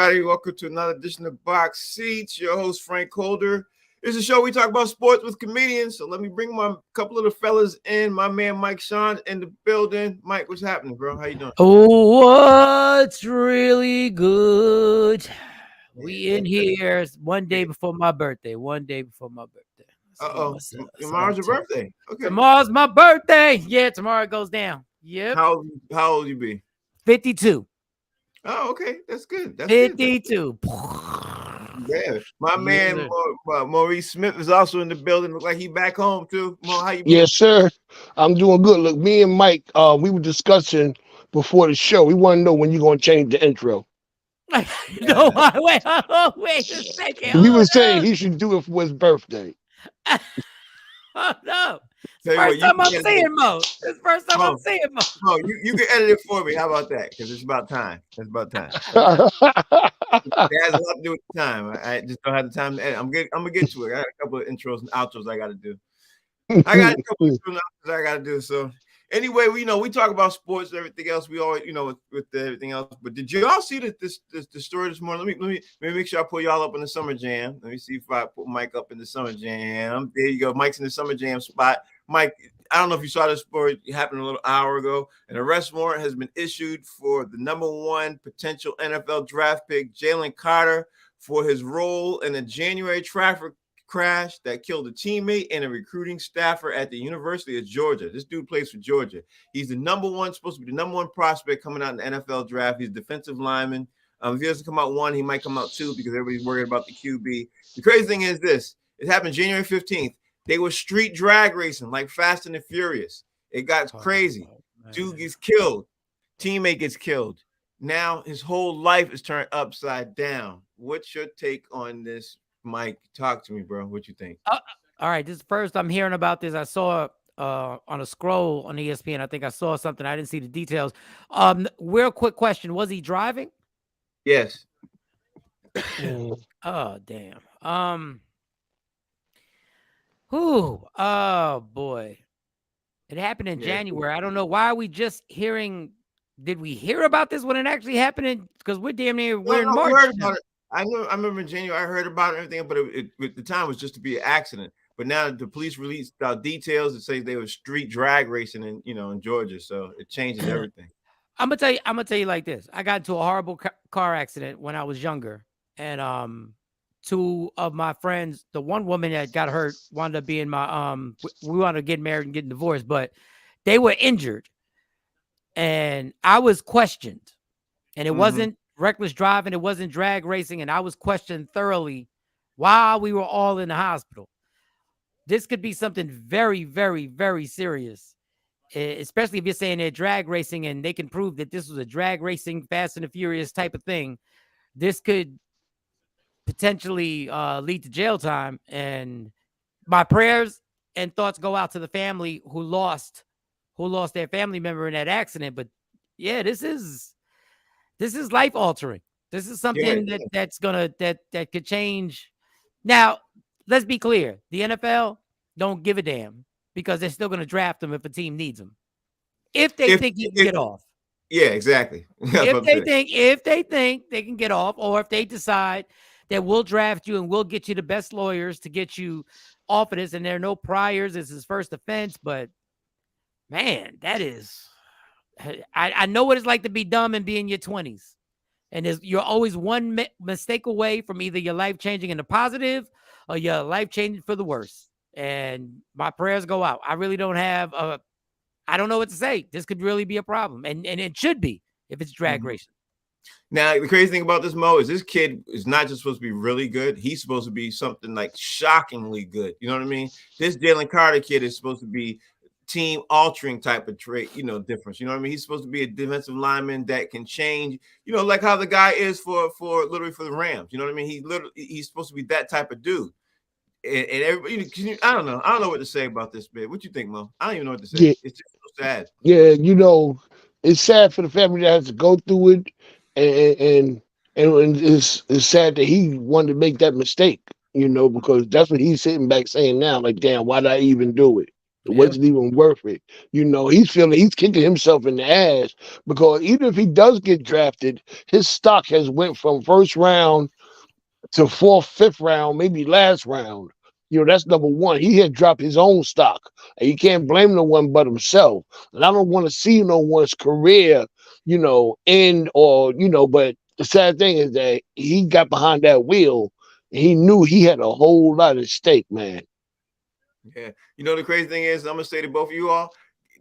everybody. Welcome to another edition of Box Seats. Your host, Frank Holder. This is a show we talk about sports with comedians. So let me bring my couple of the fellas in. My man Mike Sean in the building. Mike, what's happening, bro? How you doing? What's really good? We in here one day before my birthday. Tomorrow's your birthday. Okay. Tomorrow's my birthday. Yeah, tomorrow it goes down. Yep. How old you be? 52. Oh, okay. That's good. That's 52. Good. Yeah. My man Maurice Smith is also in the building. Look like he back home too. Mo, how you been? Yes, sir. I'm doing good. Look, me and Mike, we were discussing before the show. We want to know when you're going to change the intro. No, wait a second. We were saying he should do it for his birthday. Oh, no. First time I'm seeing Mo. It's first time I'm seeing Mo. Mo, you can edit it for me. How about that? Because it's about time. It's about time. It has a lot to do with time. I just don't have the time to edit. I'm gonna get to it. I got a couple of intros and outros I got to do. So anyway, we talk about sports and everything else. We always, with everything else. But did y'all see the story this morning? Let me make sure I pull y'all up in the Summer Jam. Let me see if I put Mike up in the Summer Jam. There you go. Mike's in the Summer Jam spot. Mike, I don't know if you saw this story. It happened a little hour ago. An arrest warrant has been issued for the number one potential NFL draft pick, Jalen Carter, for his role in a January traffic crash that killed a teammate and a recruiting staffer at the University of Georgia. This dude plays for Georgia. He's supposed to be the number one prospect coming out in the NFL draft. He's a defensive lineman. If he doesn't come out one, he might come out two because everybody's worried about the QB. The crazy thing is this. It happened January 15th. They were street drag racing like Fast and the Furious. It got crazy. Dude gets killed. Teammate gets killed. Now his whole life is turned upside down. What's your take on this, Mike? Talk to me, bro. What you think? All right. This first I'm hearing about this. I saw on a scroll on ESPN. I think I saw something. I didn't see the details. Real quick question. Was he driving? Yes. Oh, damn. Oh boy. It happened in January. I don't know. Why are we just hearing? Did we hear about this when it actually happened? Because we're damn near we're in March. Heard about it. I remember in January I heard about everything, but at the time it was just to be an accident. But now the police released details that say they were street drag racing in Georgia, so it changes everything. I'm gonna tell you like this. I got into a horrible car accident when I was younger, and two of my friends, the one woman that got hurt wound up being my we wound up getting married and getting divorced, but they were injured, and I was questioned, and it wasn't reckless driving, it wasn't drag racing, and I was questioned thoroughly while we were all in the hospital. This could be something very, very, very serious, especially if you're saying they're drag racing and they can prove that this was a drag racing Fast and the Furious type of thing. This could potentially lead to jail time, and my prayers and thoughts go out to the family who lost their family member in that accident. But yeah, this is life altering. This is something that could change. Now, let's be clear. The NFL don't give a damn because they're still going to draft him if a team needs him. If they think he can get off. Yeah, exactly. If they think they can get off, or if they decide that we'll draft you and we'll get you the best lawyers to get you off of this, and there are no priors, it's his first offense. But man, that is, I know what it's like to be dumb and be in your 20s. And you're always one mistake away from either your life changing in the positive or your life changing for the worse. And my prayers go out. I really don't have I don't know what to say. This could really be a problem. And it should be if it's drag racing. Now, the crazy thing about this, Mo, is this kid is not just supposed to be really good. He's supposed to be something like shockingly good. You know what I mean? This Jalen Carter kid is supposed to be team altering type of trait, difference. You know what I mean? He's supposed to be a defensive lineman that can change, like how the guy is for literally for the Rams. You know what I mean? He's supposed to be that type of dude. And everybody, I don't know what to say about this bit. What you think, Mo? I don't even know what to say. Yeah. It's just so sad. Yeah, it's sad for the family that has to go through it, and it's sad that he wanted to make that mistake. Because that's what he's sitting back saying now. Like, damn, why did I even do it? It wasn't even worth it. He's feeling he's kicking himself in the ass because even if he does get drafted, his stock has went from first round to fourth, fifth round, maybe last round. That's number one. He had dropped his own stock, and you can't blame no one but himself. And I don't want to see no one's career, end or. But the sad thing is that he got behind that wheel, and he knew he had a whole lot at stake, man. Yeah. The crazy thing is, I'm gonna say to both of you all,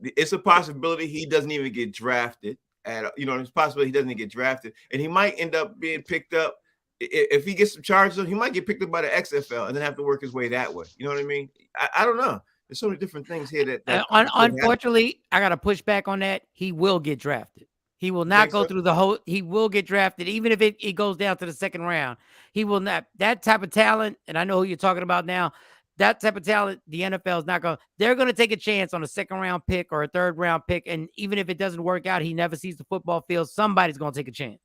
it's a possibility he doesn't even get drafted. It's a possibility he doesn't get drafted, and he might end up being picked up. If he gets some charges, he might get picked up by the XFL and then have to work his way that way. You know what I mean? I don't know. There's so many different things here that unfortunately, I got to push back on that. He will get drafted. He will not go through the whole. He will get drafted, even if it goes down to the second round. He will not. That type of talent, and I know who you're talking about now. That type of talent, the NFL is not going. They're going to take a chance on a second round pick or a third round pick, and even if it doesn't work out, he never sees the football field. Somebody's going to take a chance.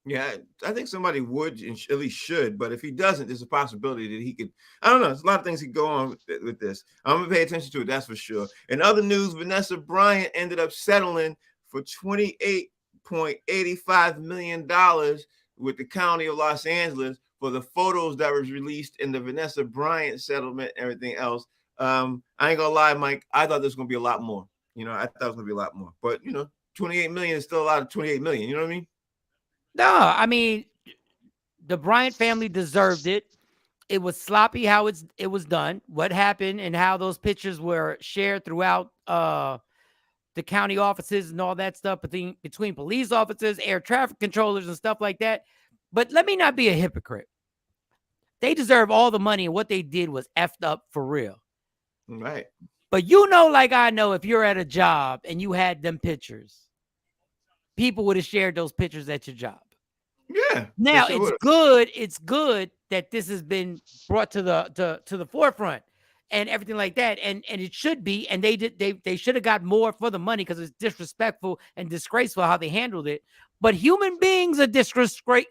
Yeah, I think somebody would and at least should, but if he doesn't, there's a possibility that he could. I don't know. There's a lot of things that go on with this. I'm gonna pay attention to it. That's for sure. In other news, Vanessa Bryant ended up settling for $28.85 million with the county of Los Angeles for the photos that was released in the Vanessa Bryant settlement and everything else. I ain't gonna lie, Mike. I thought there was gonna be a lot more. I thought it was gonna be a lot more, but 28 million is still a lot of 28 million. You know what I mean? No, I mean, the Bryant family deserved it. It was sloppy how it was done, what happened, and how those pictures were shared throughout the county offices and all that stuff between police officers, air traffic controllers, and stuff like that. But let me not be a hypocrite. They deserve all the money, and what they did was effed up for real. Right. But like I know, if you're at a job and you had them pictures, people would have shared those pictures at your job. Yeah. Now it's good. It's good that this has been brought to the forefront and everything like that. And it should be. And they should have got more for the money because it's disrespectful and disgraceful how they handled it. But human beings are disrespectful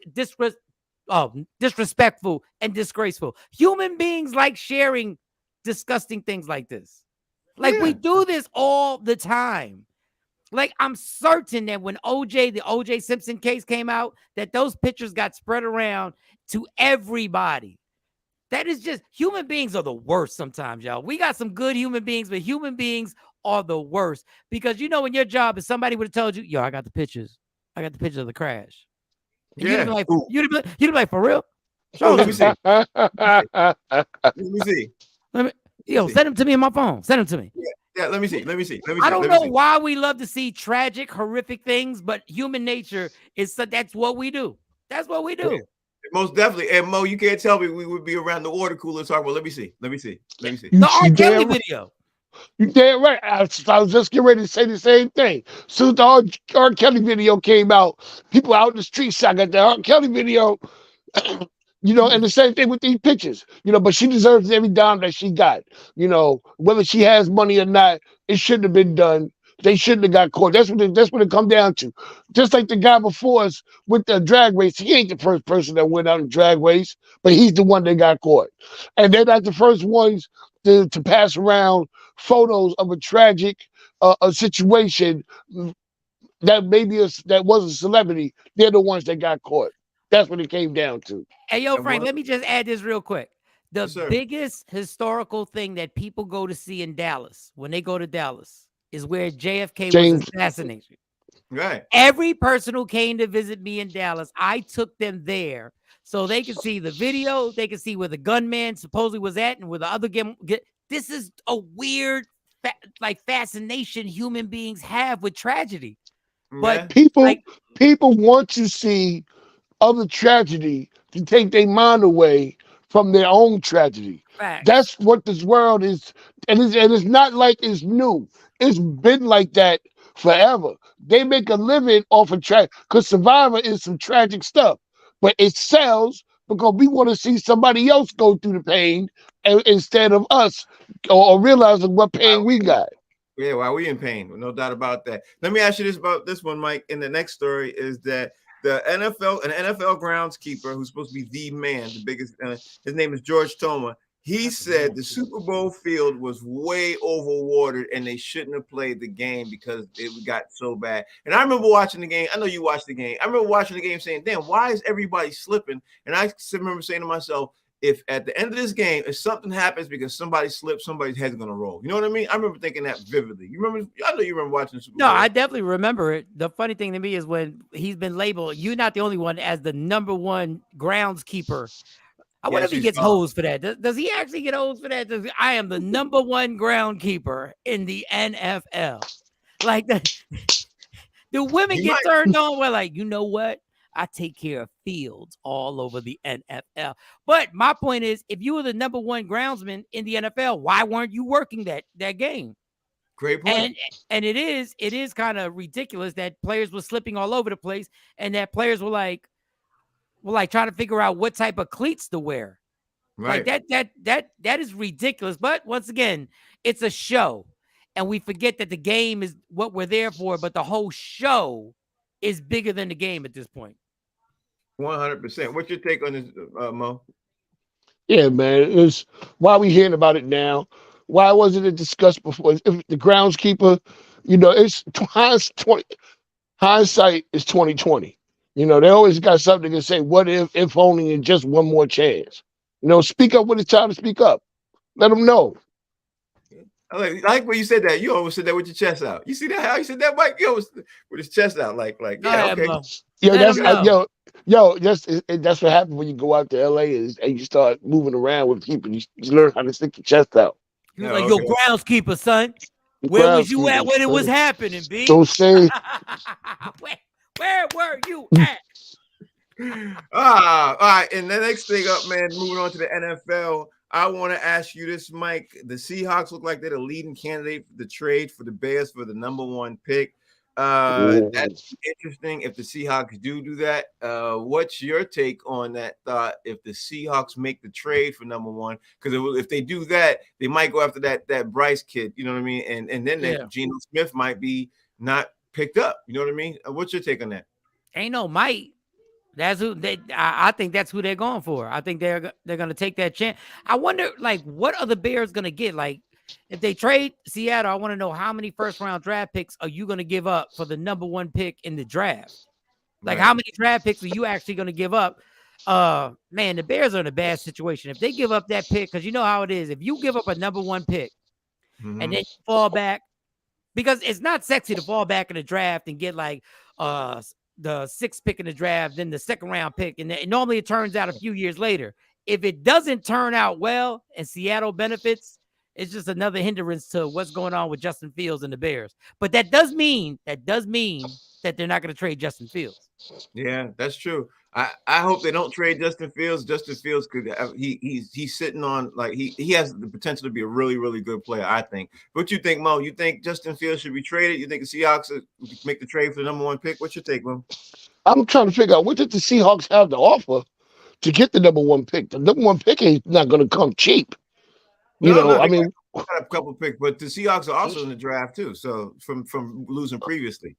and disgraceful. Human beings like sharing disgusting things like this. We do this all the time. I'm certain that when the OJ Simpson case came out, that those pictures got spread around to everybody. That is just, human beings are the worst sometimes, y'all. We got some good human beings, but human beings are the worst. Because in your job, if somebody would have told you, I got the pictures. I got the pictures of the crash. And you'd be like, for real? Let me see. Let me see. Send them to me on my phone. Send them to me. Yeah, let me see. I don't know why we love to see tragic, horrific things, but human nature is that's what we do. That's what we do. Yeah, most definitely. And Mo, you can't tell me we would be around the water cooler talking about. Let me see. The R. Kelly video. You damn right. I was just getting ready to say the same thing. Soon as the R. Kelly video came out, people out in the streets shot at the R. Kelly video. And the same thing with these pictures, but she deserves every dime that she got. Whether she has money or not, it shouldn't have been done. They shouldn't have got caught. That's what it come down to. Just like the guy before us with the drag race, he ain't the first person that went out in drag race, but he's the one that got caught. And they're not the first ones to pass around photos of a tragic a situation that that was a celebrity. They're the ones that got caught. That's what it came down to. Hey, yo, Frank, let me just add this real quick. The biggest historical thing that people go to see in Dallas, when they go to Dallas, is where JFK was assassinated. Right. Every person who came to visit me in Dallas, I took them there so they could see the video. They could see where the gunman supposedly was at and where the other This is a weird, fascination human beings have with tragedy. But people want to see other tragedy to take their mind away from their own tragedy. Fact. That's what this world is, and it's not like it's new. It's been like that forever. They make a living off of because Survivor is some tragic stuff, but it sells because we want to see somebody else go through the pain instead of us or realizing what pain we got. Yeah, while we in pain, no doubt about that. Let me ask you this about this one, Mike. In the next story is that an NFL groundskeeper who's supposed to be the man, the biggest, his name is George Toma. He That's said a the Super Bowl field was way overwatered and they shouldn't have played the game because it got so bad. And I remember watching the game. I know you watched the game. I remember watching the game saying, damn, why is everybody slipping? And I remember saying to myself, if at the end of this game, if something happens because somebody slips, somebody's head's going to roll. You know what I mean? I remember thinking that vividly. You remember? I know you remember watching the Super No, Bowl. I definitely remember it. The funny thing to me is when he's been labeled, you're not the only one, as the #1 groundskeeper. I wonder if he gets hosed for that. Does he actually get hosed for that? I am the #1 groundkeeper in the NFL. Like, do women He get might. turned on? We're like, you know what? I take care of fields all over the NFL. But my point is, if you were the #1 groundsman in the NFL, why weren't you working that game? Great point. And it is kind of ridiculous that players were slipping all over the place, and that players were like trying to figure out what type of cleats to wear. Right. Like that is ridiculous. But once again, it's a show, and we forget that the game is what we're there for. But the whole show is bigger than the game at this point. 100%. What's your take on this, Mo? Yeah, man. It's why we hearing about it now. Why wasn't it discussed before? If the groundskeeper, it's hindsight is 2020. They always got something to say. What if only, and just one more chance. Speak up when it's time to speak up. Let them know. I like when you said that. You always said that with your chest out. You see that? How you said that, Mike? You always with his chest out, like yeah, okay. That's what happens when you go out to LA and you start moving around with people. You learn how to stick your chest out. He was like, "Yo, groundskeeper, son, where was you at when it was happening, B? Don't say. Where were you at?" All right. And the next thing up, man, moving on to the NFL. I want to ask you this, Mike. The Seahawks look like they're the leading candidate for the trade for the Bears for the #1 pick. That's interesting if the Seahawks do that. What's your take on that thought if the Seahawks make the trade for #1? Because if they do that, they might go after that Bryce kid, you know what I mean? And then that Geno Smith might be not picked up. You know what I mean? What's your take on that? Ain't no might. That's who they. I think that's who they're going for. I think they're going to take that chance. I wonder, what are the Bears going to get? Like, if they trade Seattle, I want to know how many first-round draft picks are you going to give up for the #1 pick in the draft? Like, how many draft picks are you actually going to give up? Man, the Bears are in a bad situation. If they give up that pick, because you know how it is. If you give up a #1 pick and then you fall back, because it's not sexy to fall back in the draft and get the 6th pick in the draft, then the 2nd round pick, and normally it turns out a few years later. If it doesn't turn out well and Seattle benefits, it's just another hindrance to what's going on with Justin Fields and the Bears. But that does mean that they're not going to trade Justin Fields. Yeah, that's true. I hope they don't trade Justin Fields. Justin Fields he's sitting on he has the potential to be a really, really good player, I think. What you think, Mo? You think Justin Fields should be traded? You think the Seahawks make the trade for the #1 pick? What's your take, Mo? I'm trying to figure out what did the Seahawks have to offer to get the #1 pick. The #1 pick is not going to come cheap. I mean, got a couple picks, but the Seahawks are also in the draft too. So from losing previously.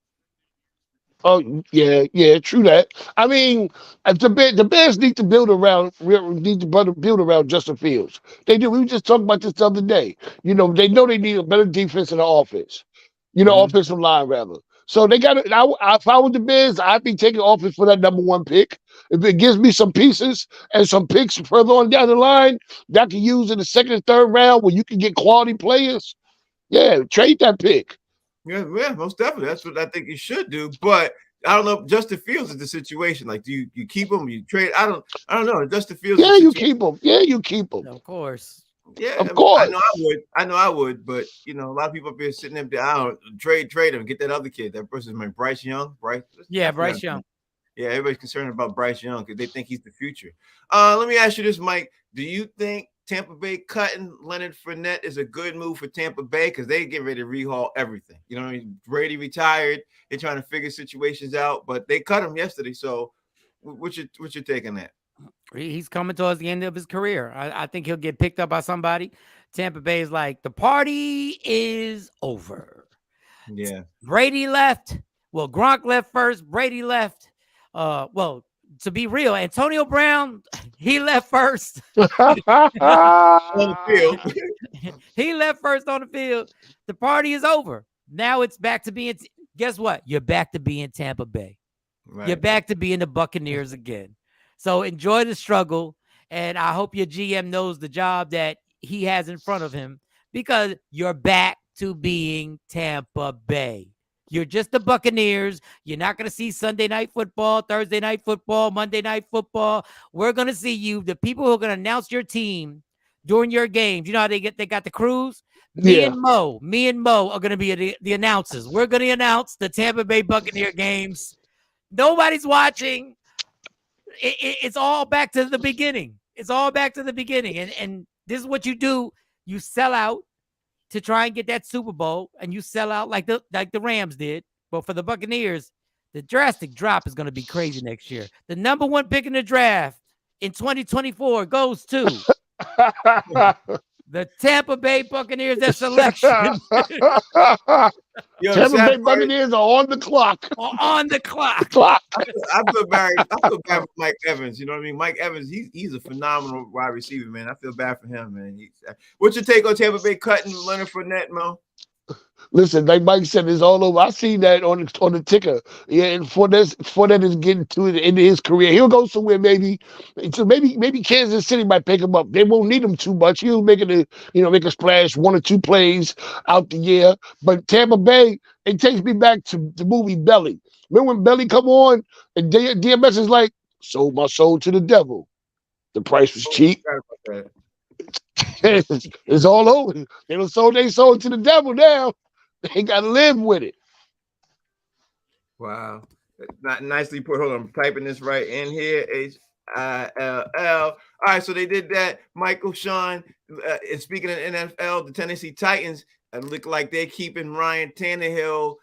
Oh yeah, true that. I mean, if the Bears need to build around Justin Fields. They do. We were just talking about this the other day. They know they need a better defense and offense. Offensive line rather. So they got it. If I was the Bears, I'd be taking offense for that #1 pick. If it gives me some pieces and some picks further on down the line that I can use in the 2nd and 3rd round where you can get quality players, trade that pick. Yeah, most definitely. That's what I think you should do. But I don't know. Justin Fields is the situation. Like, do you keep him? You trade? I don't know. Justin Fields. Yeah, you keep him. Yeah, you keep him. Of course. Yeah, of course. I know I would. But a lot of people up here sitting there. I don't trade him. Get that other kid. That person's named Bryce Young. Bryce. Yeah, Bryce Young. Yeah, everybody's concerned about Bryce Young because they think he's the future. Let me ask you this, Mike. Do you think Tampa Bay cutting Leonard Fournette is a good move for Tampa Bay because they get ready to rehaul everything? You know what I mean? Brady retired. They're trying to figure situations out, but they cut him yesterday. So what's your take on that? He's coming towards the end of his career. I think he'll get picked up by somebody. Tampa Bay is like, the party is over. Yeah. Brady left. Well, Gronk left first. Brady left. to be real, Antonio Brown, he left first. On the field. He left first on the field. The party is over. Now it's back to being. Guess what? You're back to being Tampa Bay. Right. You're back to being the Buccaneers again. So enjoy the struggle, and I hope your GM knows the job that he has in front of him, because you're back to being Tampa Bay. You're just the Buccaneers. You're not going to see Sunday night football, Thursday night football, Monday night football. We're going to see you. The people who are going to announce your team during your games. You know how they got the crews? Me and Mo are going to be the announcers. We're going to announce the Tampa Bay Buccaneer games. Nobody's watching. It's all back to the beginning. It's all back to the beginning. And this is what you do. You sell out to try and get that Super Bowl, and you sell out like the Rams did. But for the Buccaneers, the drastic drop is going to be crazy next year. The number 1 pick in the draft in 2024 goes to the Tampa Bay Buccaneers at selection. Yo, Tampa Bay Buccaneers are on the clock. On the clock. I feel bad for Mike Evans. You know what I mean? Mike Evans, he's a phenomenal wide receiver, man. I feel bad for him, man. What's your take on Tampa Bay cutting Leonard Fournette, Mo? Listen, like Mike said, it's all over. I seen that on the ticker. Yeah, and Fournette is getting to the end of his career. He'll go somewhere maybe. So maybe Kansas City might pick him up. They won't need him too much. He'll make a splash, 1 or 2 plays out the year. But Tampa Bay, it takes me back to the movie Belly. Remember when Belly come on and DMS is like, sold my soul to the devil. The price was cheap. It's all over. They done sold their soul to the devil now. They got to live with it. Wow. Not nicely put. Hold on. I'm typing this right in here. HILL. All right. So they did that. Michael Sean. And speaking of NFL, the Tennessee Titans look like they're keeping Ryan Tannehill.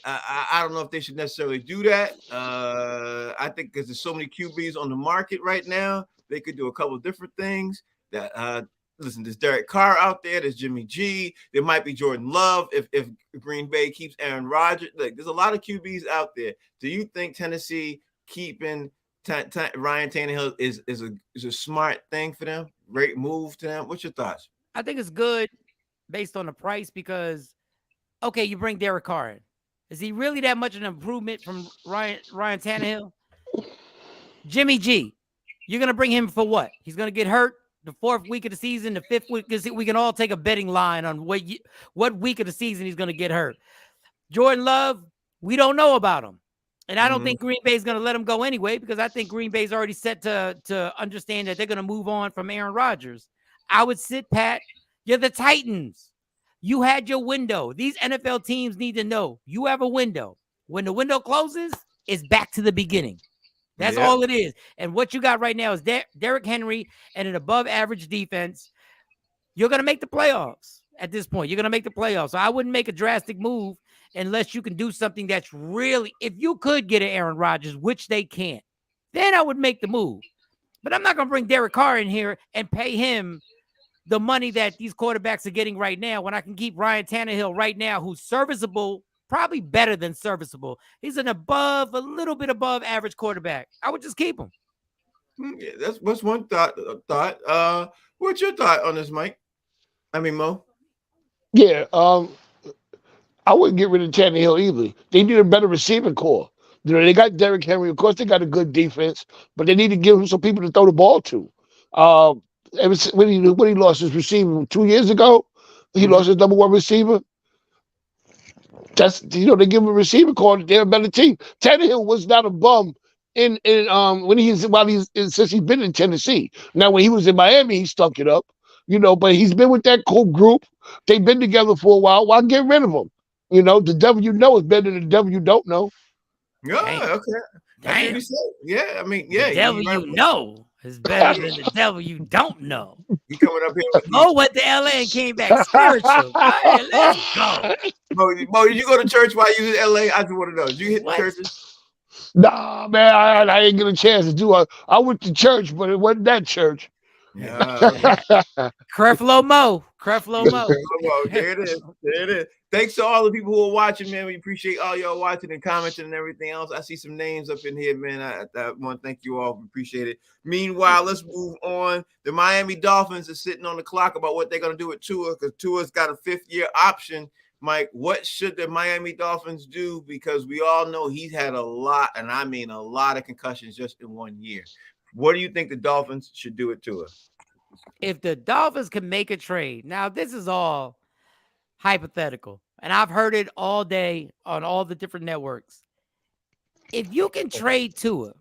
I don't know if they should necessarily do that. I think because there's so many QBs on the market right now, they could do a couple of different things. Listen, there's Derek Carr out there. There's Jimmy G. There might be Jordan Love if Green Bay keeps Aaron Rodgers. Like, there's a lot of QBs out there. Do you think Tennessee keeping Ryan Tannehill is a smart thing for them? Great move to them? What's your thoughts? I think it's good based on the price because, okay, you bring Derek Carr in. Is he really that much an improvement from Ryan Tannehill? Jimmy G, you're going to bring him for what? He's going to get hurt the 4th week of the season, the 5th week. We can all take a betting line on what week of the season he's going to get hurt. Jordan Love, we don't know about him. And I don't think Green Bay is going to let him go anyway, because I think Green Bay is already set to understand that they're going to move on from Aaron Rodgers. I would sit pat. You're the Titans. You had your window. These NFL teams need to know you have a window. When the window closes, it's back to the beginning. That's all it is. And what you got right now is Derrick Henry and an above-average defense. You're going to make the playoffs at this point. You're going to make the playoffs. So I wouldn't make a drastic move unless you can do something that's really – if you could get an Aaron Rodgers, which they can't, then I would make the move. But I'm not going to bring Derek Carr in here and pay him the money that these quarterbacks are getting right now when I can keep Ryan Tannehill right now, who's serviceable, probably better than serviceable. He's a little bit above average quarterback. I would just keep him. Yeah, that's one thought. What's your thought on this, Mike? I mean, Mo? Yeah, I wouldn't get rid of Tannehill either. They need a better receiving core. They got Derrick Henry. Of course, they got a good defense, but they need to give him some people to throw the ball to. When he lost his receiver 2 years ago, he lost his number 1 receiver. They give him a receiver core. They're a better team. Tannehill was not a bum since he's been in Tennessee. Now, when he was in Miami, he stuck it up, but he's been with that cool group. They've been together for a while. Why get rid of him? The devil you know is better than the devil you don't know. Yeah, okay. Damn. Yeah, I mean, yeah. The devil you know is better than the devil you don't know. You coming up here with Mo went to LA and came back spiritual. Right, let's go. Mo, did you go to church while you was in LA? I just want to know. Did you hit the churches? Nah, man, I didn't get a chance to do it. I went to church, but it wasn't that church. Yeah. Creflo Mo. Creflo Mo. Well, there it is. There it is. Thanks to all the people who are watching, man. We appreciate all y'all watching and commenting and everything else. I see some names up in here, man. I want to thank you all. Appreciate it. Meanwhile, let's move on. The Miami Dolphins are sitting on the clock about what they're going to do with Tua, because Tua's got a 5th-year option. Mike, what should the Miami Dolphins do? Because we all know he's had a lot, and I mean a lot of concussions just in 1 year. What do you think the Dolphins should do with Tua? If the Dolphins can make a trade, now this is all hypothetical, and I've heard it all day on all the different networks. If you can trade Tua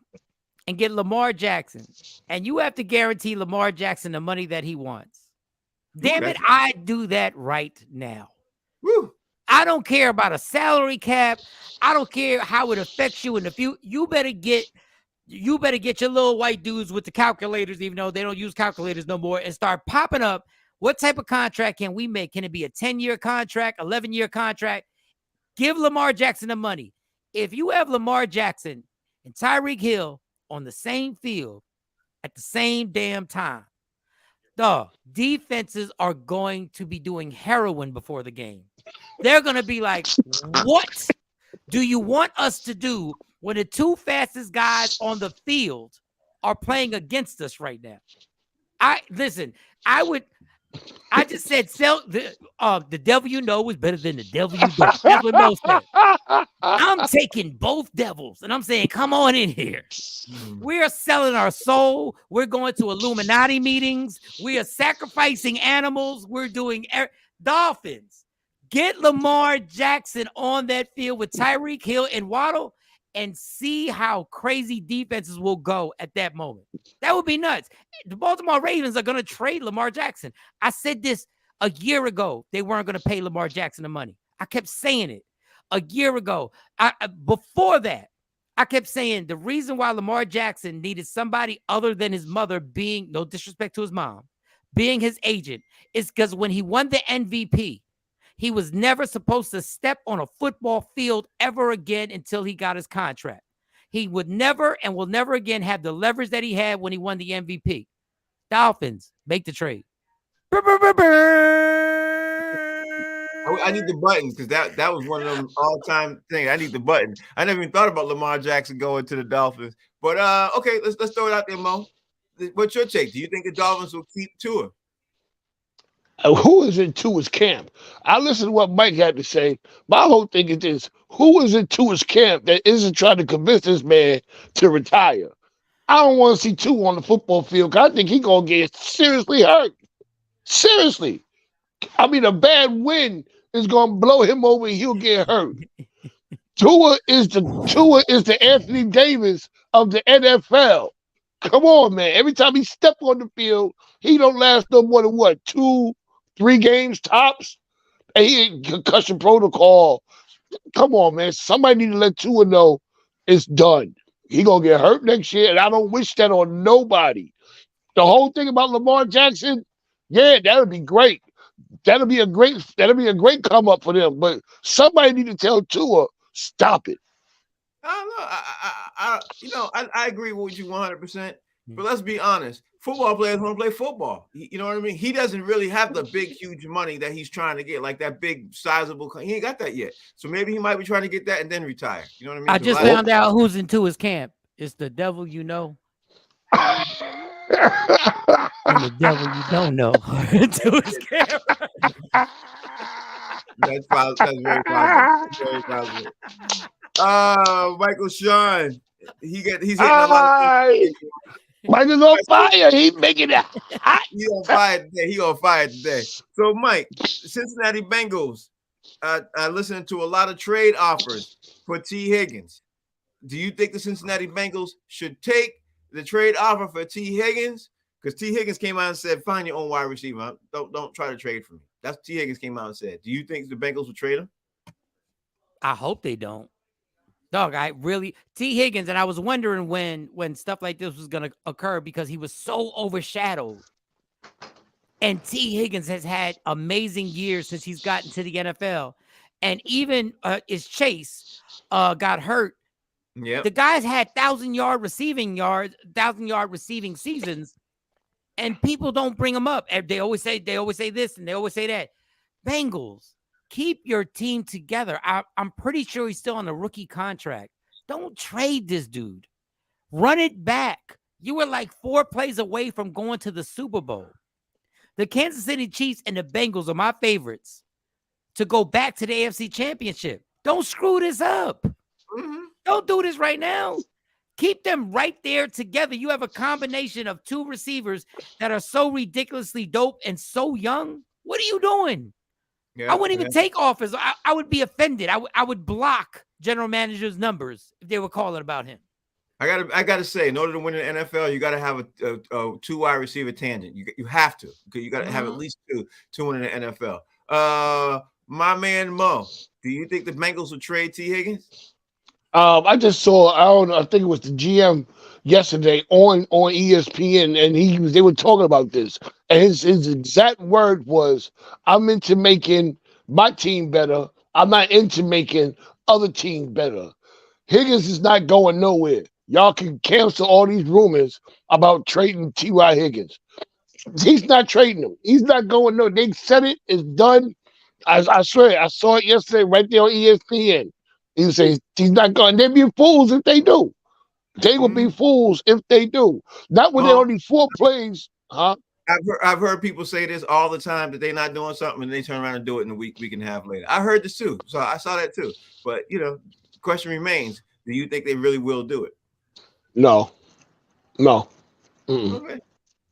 and get Lamar Jackson, and you have to guarantee Lamar Jackson the money that he wants, damn it, I'd do that right now. Woo. I don't care about a salary cap. I don't care how it affects you in the future. You better get your little white dudes with the calculators, even though they don't use calculators no more, and start popping up. What type of contract can we make? Can it be a 10-year contract, 11-year contract? Give Lamar Jackson the money. If you have Lamar Jackson and Tyreek Hill on the same field at the same damn time, the defenses are going to be doing heroin before the game. They're going to be like, what do you want us to do when the 2 fastest guys on the field are playing against us right now? I just said, the devil you know is better than the devil you don't. That's what Mo said. I'm taking both devils, and I'm saying, come on in here. We are selling our soul. We're going to Illuminati meetings. We are sacrificing animals. We're doing Dolphins. Get Lamar Jackson on that field with Tyreek Hill and Waddle and see how crazy defenses will go at that moment. That would be nuts. The Baltimore Ravens are going to trade Lamar Jackson. I said this a year ago. They weren't going to pay Lamar Jackson the money. I kept saying it a year ago. Before that, I kept saying the reason why Lamar Jackson needed somebody other than his mother, being, no disrespect to his mom, being his agent, is because when he won the MVP, he was never supposed to step on a football field ever again until he got his contract. He would never and will never again have the leverage that he had when he won the MVP. Dolphins, make the trade. I need the button, because that was one of them all-time things. I need the button. I never even thought about Lamar Jackson going to the Dolphins. But okay, let's throw it out there, Mo. What's your take? Do you think the Dolphins will keep Tua? Who is in Tua's camp? I listened to what Mike had to say. My whole thing is this: who is in Tua's camp that isn't trying to convince this man to retire? I don't want to see Tua on the football field, because I think he's going to get seriously hurt. Seriously. I mean, a bad win is going to blow him over and he'll get hurt. Tua is the Anthony Davis of the NFL. Come on, man. Every time he steps on the field, he don't last no more than what, 2-3 games tops? And he ain't concussion protocol. Come on, man. Somebody need to let Tua know it's done. He gonna get hurt next year, and I don't wish that on nobody. The whole thing about Lamar Jackson, yeah, that would be great. That'll be a great come up for them. But somebody need to tell Tua, stop it. I don't know. I agree with you 100%. But let's be honest. Football players want to play football. You know what I mean? He doesn't really have the big, huge money that he's trying to get, like that big, sizable. He ain't got that yet. So maybe he might be trying to get that and then retire. You know what I mean? I just found out who's into his camp. It's the devil you know. And the devil you don't know into his camp. That's very positive. Very positive. Michael Sean. He's hitting a lot of things. Michael's on fire. He's making it hot. He on fire today. He on fire today. So, Mike, Cincinnati Bengals listening to a lot of trade offers for T. Higgins. Do you think the Cincinnati Bengals should take the trade offer for T. Higgins? Because T. Higgins came out and said, find your own wide receiver. Don't try to trade for me. That's what T. Higgins came out and said. Do you think the Bengals will trade him? I hope they don't. Dog, T. Higgins, and I was wondering when stuff like this was going to occur, because he was so overshadowed. And T. Higgins has had amazing years since he's gotten to the NFL. And even his Chase got hurt. Yeah, the guy's had 1,000-yard receiving seasons, and people don't bring them up. They always say this and they always say that. Bengals, keep your team together. I'm pretty sure he's still on a rookie contract. Don't trade this dude. Run it back. You were like 4 plays away from going to the Super Bowl. The Kansas City Chiefs and the Bengals are my favorites to go back to the AFC Championship. Don't screw this up. Don't do this right now. Keep them right there together. You have a combination of 2 receivers that are so ridiculously dope and so young. What are you doing? Yeah, I wouldn't even take offers. I would be offended. I would block general manager's numbers if they were calling about him. I gotta say, in order to win in the NFL, you gotta have a 2 wide receiver tandem. You have to, because you gotta have at least two in the NFL. My man Mo, do you think the Bengals will trade T. Higgins? I just saw, I don't know, I think it was the GM yesterday on ESPN, and they were talking about this, and his exact word was, "I'm into making my team better. I'm not into making other teams better." Higgins is not going nowhere. Y'all can cancel all these rumors about trading T.Y. Higgins. He's not trading him. He's not going nowhere. They said it. It's done. I swear, I saw it yesterday right there on ESPN. He was saying he's not going. They'd be fools if they do. They will be fools if they do. Not when they're only 4 plays, huh? I've heard people say this all the time, that they're not doing something and they turn around and do it in a week and a half later. I heard this too, so I saw that too. But the question remains: do you think they really will do it? No. Okay.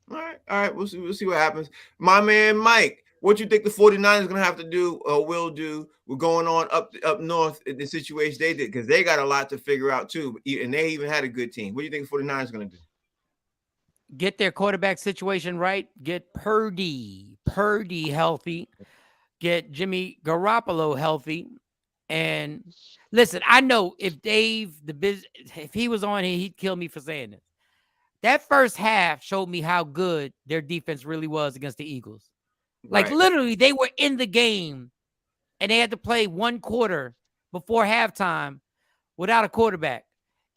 All right. We'll see what happens. My man Mike, what you think the 49ers going to have to do or will do? We're going on up north in the situation they did, because they got a lot to figure out too, and they even had a good team. What do you think the 49ers are going to do? Get their quarterback situation right. Get Purdy healthy. Get Jimmy Garoppolo healthy. And listen, I know if if he was on here, he'd kill me for saying this. That first half showed me how good their defense really was against the Eagles. Like literally, they were in the game and they had to play 1 quarter before halftime without a quarterback.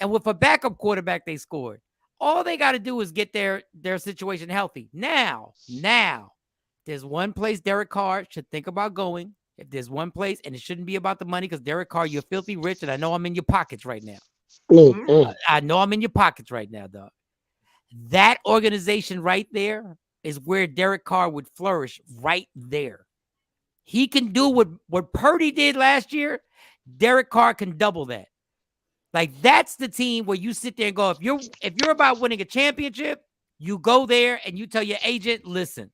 And with a backup quarterback, they scored. All they got to do is get their situation healthy. Now, there's one place Derek Carr should think about going. If there's one place, and it shouldn't be about the money, because Derek Carr, you're filthy rich, and I know I'm in your pockets right now. I know I'm in your pockets right now, dog. That organization right there is where Derek Carr would flourish right there. He can do what Purdy did last year. Derek Carr can double that. Like, that's the team where you sit there and go, if you're about winning a championship, you go there and you tell your agent, listen,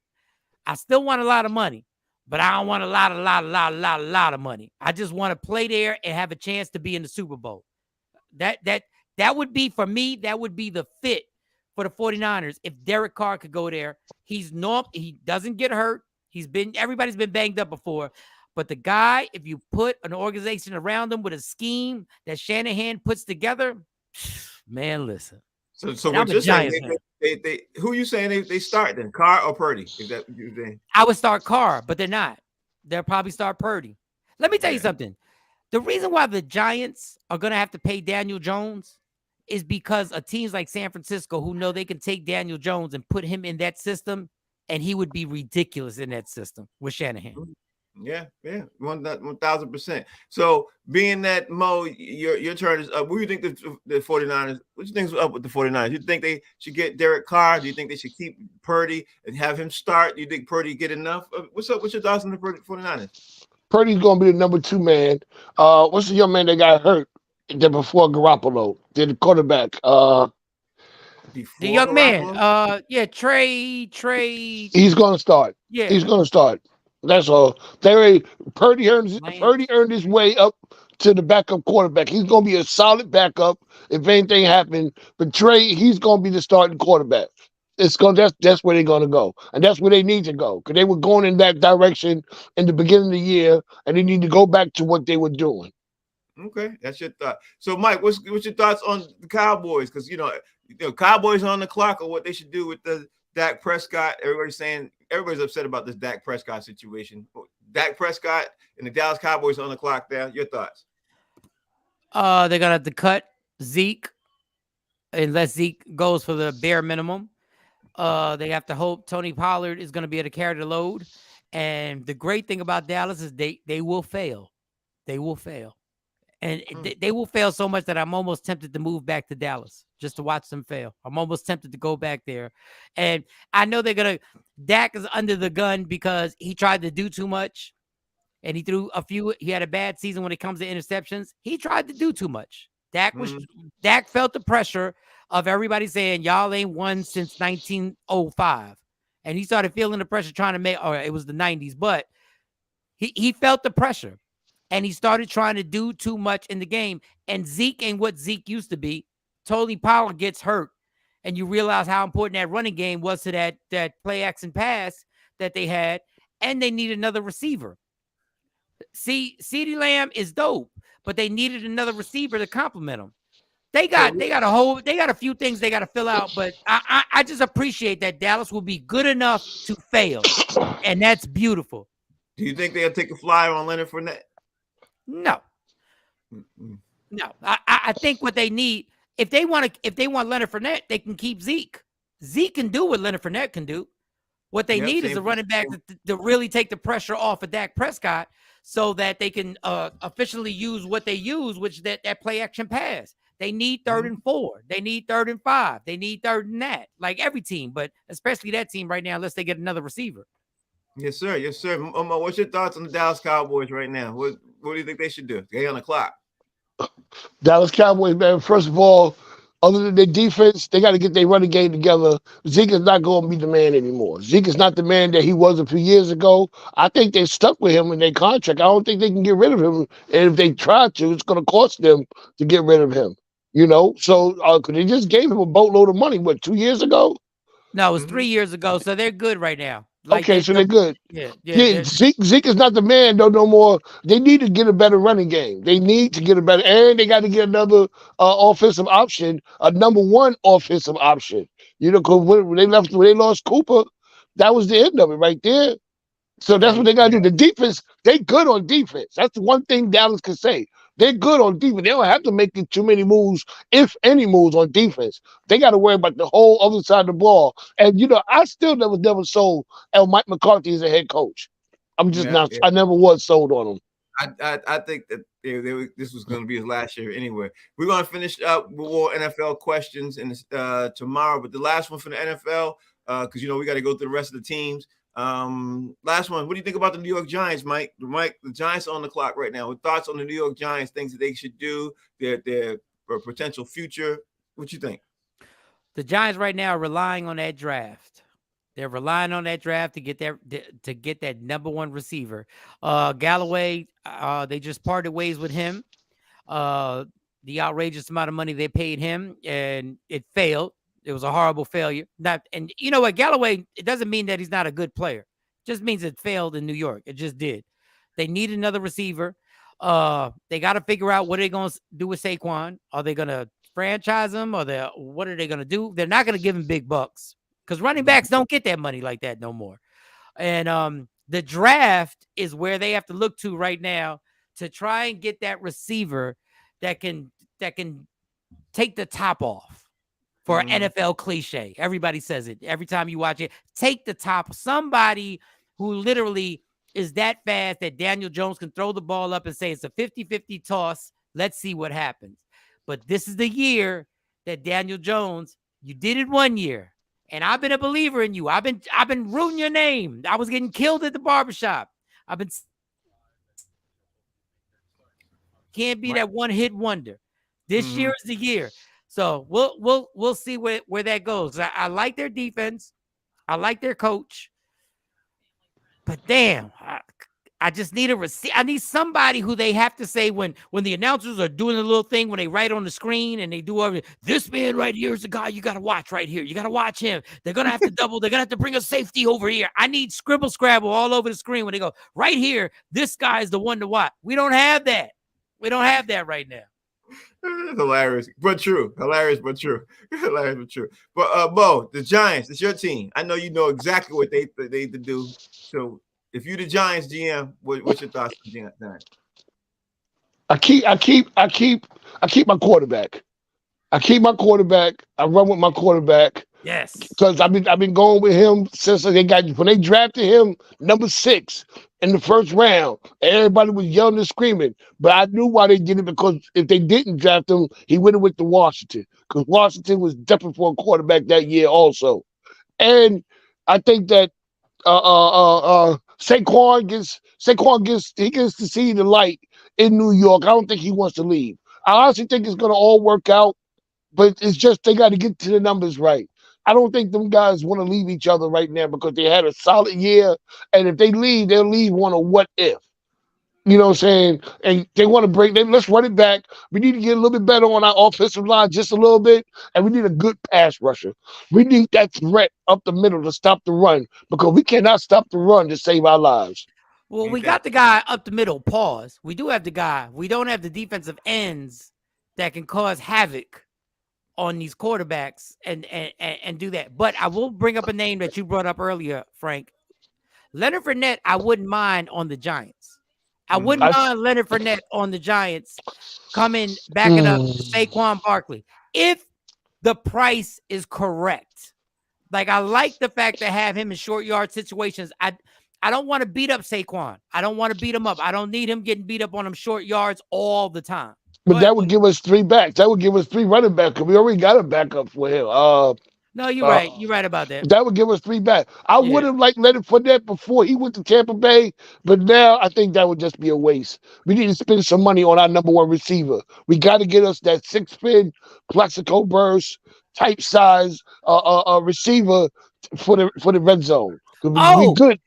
I still want a lot of money, but I don't want a lot of money. I just want to play there and have a chance to be in the Super Bowl. That would be, for me, that would be the fit for the 49ers. If Derek Carr could go there, he doesn't get hurt. Everybody's been banged up before. But the guy, if you put an organization around him with a scheme that Shanahan puts together, man, listen. So what you're saying, who you saying they start then, Carr or Purdy? Is that what you're saying? I would start Carr, but they're not. They'll probably start Purdy. Let me tell you something. The reason why the Giants are going to have to pay Daniel Jones is because of teams like San Francisco, who know they can take Daniel Jones and put him in that system, and he would be ridiculous in that system with Shanahan. Yeah, 1,000%. So being that, Mo, your turn is up. What do you think the 49ers, what do you think is up with the 49ers? You think they should get Derek Carr? Do you think they should keep Purdy and have him start? Do you think Purdy get enough? What's up? What's your thoughts on the 49ers? Purdy's going to be the number 2 man. What's the young man that got hurt before Garoppolo? The quarterback. The young man. Trey. He's going to start. Yeah. He's going to start. That's all. Purdy earned his way up to the backup quarterback. He's going to be a solid backup if anything happens. But Trey, he's going to be the starting quarterback. That's where they're going to go, and that's where they need to go, because they were going in that direction in the beginning of the year, and they need to go back to what they were doing. Okay, that's your thought. So, Mike, what's your thoughts on the Cowboys? Because Cowboys on the clock, or what they should do with the Dak Prescott. Everybody's upset about this Dak Prescott situation. Dak Prescott and the Dallas Cowboys on the clock there. Your thoughts? They're going to have to cut Zeke unless Zeke goes for the bare minimum. They have to hope Tony Pollard is going to be able to carry the load. And the great thing about Dallas is they will fail. They will fail. And they will fail so much that I'm almost tempted to move back to Dallas just to watch them fail. I'm almost tempted to go back there. And I know they're going to – Dak is under the gun because he tried to do too much. And he threw a few – he had a bad season when it comes to interceptions. He tried to do too much. Dak felt the pressure of everybody saying, y'all ain't won since 1905. And he started feeling the pressure trying to make – or it was the 90s. But he felt the pressure. And he started trying to do too much in the game. And Zeke ain't what Zeke used to be. Tony Pollard gets hurt. And you realize how important that running game was to that play action pass that they had. And they need another receiver. See, CeeDee Lamb is dope, but they needed another receiver to complement him. They got a few things they got to fill out, but I just appreciate that Dallas will be good enough to fail. And that's beautiful. Do you think they'll take a flyer on Leonard Fournette? No. No. I think what they need, if they want Leonard Fournette, they can keep Zeke. Zeke can do what Leonard Fournette can do. What they need is a running back to really take the pressure off of Dak Prescott so that they can officially use what they use, which that play action pass. They need 3rd and 4. They need 3rd and 5. They need 3rd and that, like every team, but especially that team right now, unless they get another receiver. Yes, sir. Yes, sir. What's your thoughts on the Dallas Cowboys right now? What do you think they should do? They on the clock. Dallas Cowboys, man, first of all, other than their defense, they got to get their running game together. Zeke is not going to be the man anymore. Zeke is not the man that he was a few years ago. I think they're stuck with him in their contract. I don't think they can get rid of him. And if they try to, it's going to cost them to get rid of him. You know, so they just gave him a boatload of money, 2 years ago? No, it was 3 years ago, so they're good right now. Like okay, so they're good. Yeah. Zeke is not the man no more. They need to get a better running game. They need to get a better, and they got to get another offensive option, a number one offensive option. You know, because when they lost Cooper, that was the end of it right there. So that's what they got to do. The defense, they good on defense. That's the one thing Dallas can say. They're good on defense. They don't have to make too many moves, if any moves, on defense. They got to worry about the whole other side of the ball. And, you know, I still never sold Mike McCarthy as a head coach. I'm just not. I never was sold on him. I think that this was going to be his last year anyway. We're going to finish up with more NFL questions tomorrow. But the last one for the NFL, because, you know, we got to go through the rest of the teams. Last one. What do you think about the New York Giants, Mike? The Giants are on the clock right now. With thoughts on the New York Giants, things that they should do, their potential future. What you think? The Giants right now are relying on that draft. They're relying on that draft to get that number one receiver. Galloway, they just parted ways with him. The outrageous amount of money they paid him, and it failed. It was a horrible failure. And you know what, Galloway, it doesn't mean that he's not a good player. It just means it failed in New York. It just did. They need another receiver. They got to figure out what they're going to do with Saquon. Are they going to franchise him, or what are they going to do? They're not going to give him big bucks because running backs don't get that money like that no more. And the draft is where they have to look to right now to try and get that receiver that can take the top off. For an NFL cliche. Everybody says it. Every time you watch it, take the top. Somebody who literally is that fast that Daniel Jones can throw the ball up and say it's a 50-50 toss. Let's see what happens. But this is the year that Daniel Jones, you did it 1 year. And I've been a believer in you. I've been rooting your name. I was getting killed at the barbershop. Can't be that one-hit wonder. This year is the year. So we'll see where that goes. I like their defense. I like their coach. But damn, I just need a receiver. I need somebody who they have to say when the announcers are doing a little thing when they write on the screen and they do this man right here is the guy you got to watch right here. You got to watch him. They're going to have to double. They're going to have to bring a safety over here. I need scribble scrabble all over the screen when they go right here. This guy is the one to watch. We don't have that. We don't have that right now. Hilarious, but true. Hilarious, but true. Hilarious, but true. But Bo, the Giants, it's your team. I know you know exactly what they need to do. So if you're the Giants GM, what's your thoughts on the Giants? I keep my quarterback. I keep my quarterback. I run with my quarterback. Yes. Because I've been going with him since when they drafted him number 6 in the first round. Everybody was yelling and screaming, but I knew why they did it, because if they didn't draft him, he would have went to Washington, because Washington was desperate for a quarterback that year also. And I think that Saquon gets to see the light in New York. I don't think he wants to leave. I honestly think it's gonna all work out, but it's just they got to get to the numbers right. I don't think them guys want to leave each other right now, because they had a solid year, and if they leave, they'll leave on a what if. You know what I'm saying? And they want to break. Let's run it back. We need to get a little bit better on our offensive line, just a little bit, and we need a good pass rusher. We need that threat up the middle to stop the run, because we cannot stop the run to save our lives. Well, we got the guy up the middle. Pause. We do have the guy. We don't have the defensive ends that can cause havoc on these quarterbacks and do that. But I will bring up a name that you brought up earlier, Frank. Leonard Fournette, I wouldn't mind on the Giants. I wouldn't mind Leonard Fournette on the Giants coming, backing up Saquon Barkley. If the price is correct. Like, I like the fact to have him in short yard situations. I don't want to beat up Saquon. I don't want to beat him up. I don't need him getting beat up on them short yards all the time. But that would give us 3 backs. That would give us 3 running backs, because we already got a backup for him. No, you're right. You're right about that. That would give us 3 backs. I would have liked Leonard Fournette before he went to Tampa Bay, but now I think that would just be a waste. We need to spend some money on our number 1 receiver. We got to get us that 6-spin, Plaxico burst type size receiver for the red zone. We good.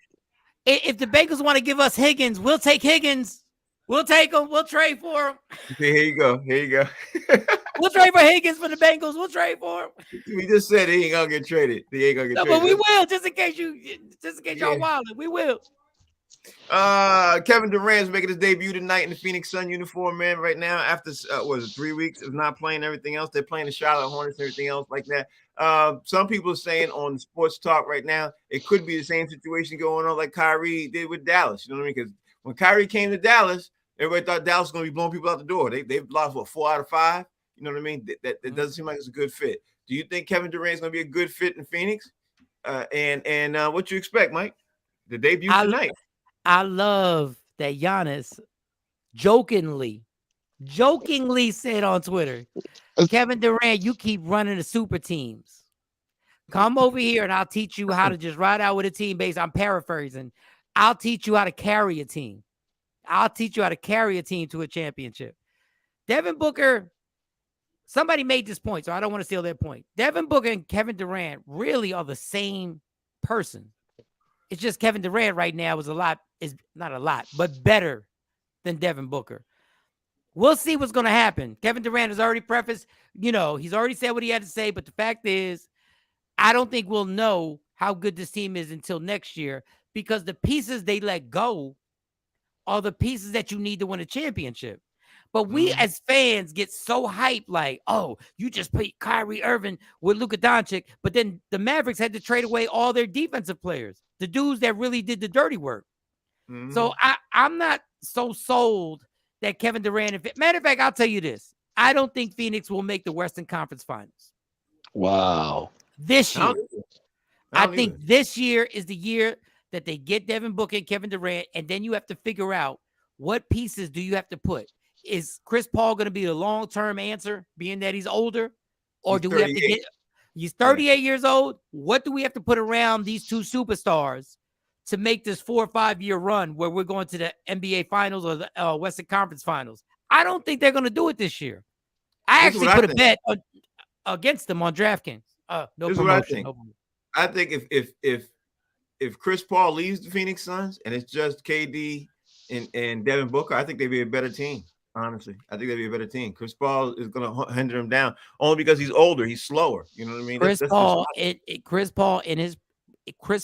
If the Bengals want to give us Higgins, we'll take Higgins. We'll take him. We'll trade for him. Here you go. We'll trade for Higgins for the Bengals. We'll trade for him. We just said he ain't gonna get traded. He ain't gonna get traded. But we will, just in case y'all wildin'. We will. Kevin Durant's making his debut tonight in the Phoenix Sun uniform, man. Right now, after 3 weeks of not playing everything else, they're playing the Charlotte Hornets and everything else like that. Some people are saying on Sports Talk right now, it could be the same situation going on like Kyrie did with Dallas. You know what I mean? Because when Kyrie came to Dallas, everybody thought Dallas was going to be blowing people out the door. They've lost 4 out of 5. You know what I mean? That doesn't seem like it's a good fit. Do you think Kevin Durant's going to be a good fit in Phoenix? And what you expect, Mike? The debut tonight. I love that Giannis jokingly said on Twitter, Kevin Durant, you keep running the super teams. Come over here and I'll teach you how to just ride out with a team base. I'm paraphrasing. I'll teach you how to carry a team. I'll teach you how to carry a team to a championship. Devin Booker, somebody made this point, so I don't want to steal their point. Devin Booker and Kevin Durant really are the same person. It's just Kevin Durant right now is not a lot, but better than Devin Booker. We'll see what's going to happen. Kevin Durant has already prefaced, he's already said what he had to say, but the fact is, I don't think we'll know how good this team is until next year, because the pieces they let go are the pieces that you need to win a championship. But we as fans get so hyped, like, oh, you just played Kyrie Irving with Luka Doncic, but then the Mavericks had to trade away all their defensive players, the dudes that really did the dirty work. So I'm not so sold that Kevin Durant, matter of fact, I'll tell you this. I don't think Phoenix will make the Western Conference Finals. Wow. This year. I think this year is the year that they get Devin Booker and Kevin Durant, and then you have to figure out what pieces do you have to put. Is Chris Paul going to be the long-term answer, being that he's older? Or do we have to get – he's 38 years old. What do we have to put around these 2 superstars to make this 4 or 5 year run where we're going to the NBA Finals or the Western Conference Finals? I don't think they're going to do it this year. I actually put a bet against them on DraftKings. No promotion. I think if Chris Paul leaves the Phoenix Suns and it's just KD and Devin Booker, I think they'd be a better team. Honestly, I think they'd be a better team. Chris Paul is going to hinder him down only because he's older. He's slower. You know what I mean? Chris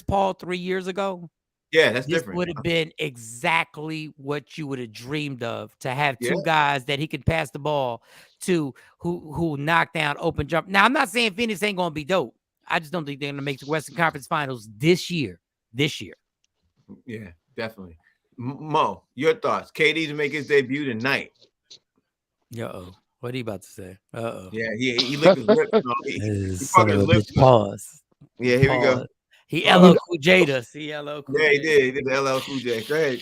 Paul 3 years ago. Yeah, that's different. Would have been exactly what you would have dreamed of, to have 2 guys that he could pass the ball to who knock down open jump. Now, I'm not saying Phoenix ain't going to be dope. I just don't think they're going to make the Western Conference Finals this year. Yeah, definitely. Mo, your thoughts? KD to make his debut tonight. Uh-oh. What are you about to say? Uh-oh. Yeah, he licked his lips. No, he Son fucking of his a lips bitch. up. Pause. Yeah, here we go. Pause. He Pause. LL Cool J'd us. He LL Cool Yeah, he J. did. He did the LL Cool J. Go ahead.